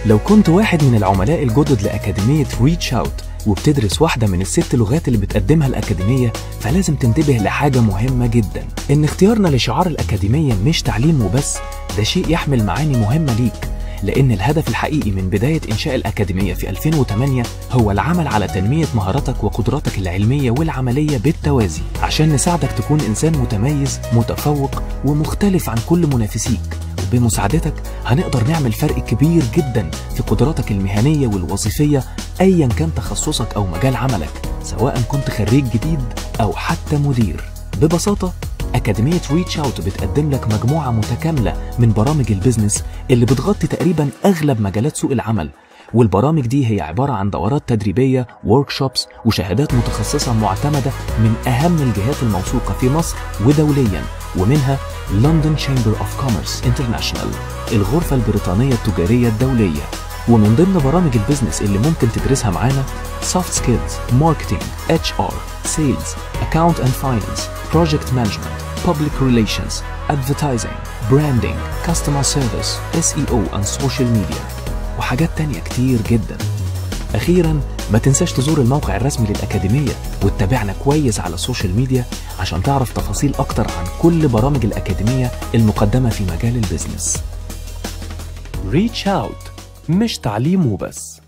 لو كنت واحد من العملاء الجدد لأكاديمية ريتش اوت وبتدرس واحدة من ال6 لغات اللي بتقدمها الأكاديمية، فلازم تنتبه لحاجة مهمة جدا، إن اختيارنا لشعار الأكاديمية مش تعليم وبس، ده شيء يحمل معاني مهمة ليك، لأن الهدف الحقيقي من بداية إنشاء الأكاديمية في 2008 هو العمل على تنمية مهاراتك وقدراتك العلمية والعملية بالتوازي، عشان نساعدك تكون إنسان متميز متفوق ومختلف عن كل منافسيك. وبمساعدتك هنقدر نعمل فرق كبير جدا في قدراتك المهنية والوظيفية أيا كان تخصصك أو مجال عملك، سواء كنت خريج جديد أو حتى مدير. ببساطة أكاديمية ريتش اوت بتقدم لك مجموعة متكاملة من برامج البيزنس اللي بتغطي تقريبا أغلب مجالات سوق العمل، والبرامج دي هي عبارة عن دورات تدريبية، وركشوبس، وشهادات متخصصة معتمدة من أهم الجهات الموثوقة في مصر ودوليا، ومنها لندن تشامبر اوف كوميرس انترناشونال، الغرفة البريطانية التجارية الدولية. ومن ضمن برامج البيزنس اللي ممكن تدرسها معانا سوفت سكيلز، ماركتينج، HR، سيلز، اكاونت اند فاينانس، بروجكت مانجمنت، public relations, advertising, branding, customer service, SEO and social media، وحاجات تانية كتير جدا. أخيرا ما تنساش تزور الموقع الرسمي للأكاديمية وتتابعنا كويس على السوشيال ميديا عشان تعرف تفاصيل أكتر عن كل برامج الأكاديمية المقدمة في مجال البيزنس. ريتش اوت، مش تعليم وبس.